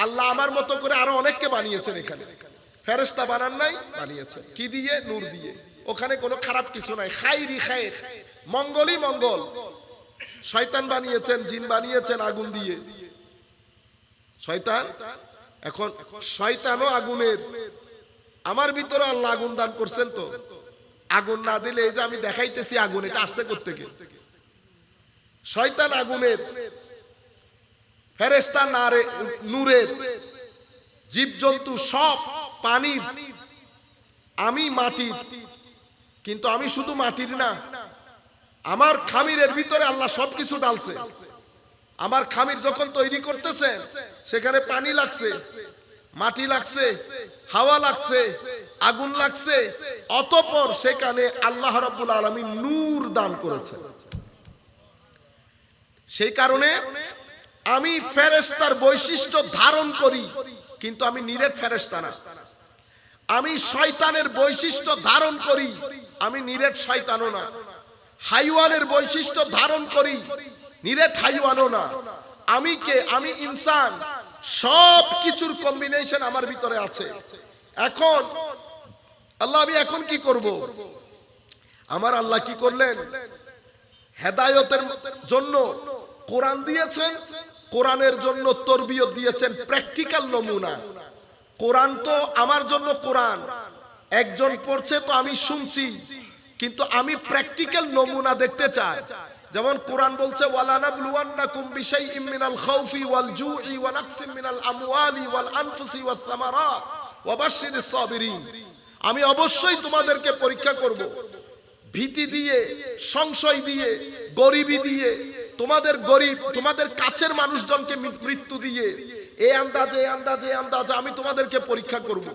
আল্লাহ আমার মতো করে আরো অনেককে বানিয়েছেন, এখানে ফেরেশতা বানান নাই, বানিয়েছেন কি দিয়ে? নূর দিয়ে। ওখানে কোনো খারাপ কিছু নাই, খাইরি খায়ের, মঙ্গলই মঙ্গল। শয়তান বানিয়েছেন, জিন বানিয়েছেন আগুন দিয়ে, শয়তান। এখন শয়তানও আগুনের, আমার ভিতরে আল্লাহ আগুন দান করছেন। তো আগুন না দিলে, এই যে আমি দেখাইতেছি আগুন, এটা আসছে কোত্থেকে? শয়তান আগুনের, ফেরেশতা নূরের, জীবজন্তু সব পানির, আমি মাটির। কিন্তু আমি শুধু মাটির না, আমার খামিরের ভিতরে আল্লাহ সবকিছু ডালছে। আমার খামির যখন তৈরি করতেছেন, সেখানে পানি লাগছে, মাটি লাগছে, হাওয়া লাগছে, আগুন লাগছে, অতঃপর সেখানে আল্লাহ রাব্বুল আলামিন নূর দান করেছেন। সেই কারণে আমি ফেরেশতার বৈশিষ্ট্য ধারণ করি, কিন্তু আমি নিরেট ফেরেশতা না। আমি শয়তানের বৈশিষ্ট্য ধারণ করি, আমি নিরেট শয়তানও না। হাইওয়ানের বৈশিষ্ট্য ধারণ করি, নিরেট হাইওয়ানও না। আমি কে? আমি ইনসান। সব কিছুর কম্বিনেশন আমার ভিতরে আছে। এখন আল্লাহ, আমি এখন কি করব? আমার আল্লাহ কি করলেন? হেদায়েতের জন্য কোরআন দিয়েছেন, কোরআনের জন্য তরবিয়ত দিয়েছেন, প্র্যাকটিক্যাল নমুনা। কোরআন তো আমার জন্য, কোরআন একজন পড়ছে তো আমি শুনছি, কিন্তু আমি প্র্যাকটিক্যাল নমুনা দেখতে চাই। যেমন কোরআন বলছে, ওয়ালানাবলুওয়ান্নাকুম বিশাইইম মিনাল খাউফি ওয়াল জুই ওয়া নাকসিম মিনাল আমওয়ালি ওয়াল আনফুসি ওয়াস সামারাত ওয়া বাশশিরিস সাবিরিন। আমি অবশ্যই তোমাদেরকে পরীক্ষা করব, ভীতি দিয়ে, সংশয় দিয়ে, গরিবি দিয়ে, তোমাদের গরিব, তোমাদের কাছের মানুষজনকে মৃত্যু দিয়ে, এই আন্দাজে আমি তোমাদেরকে পরীক্ষা করব।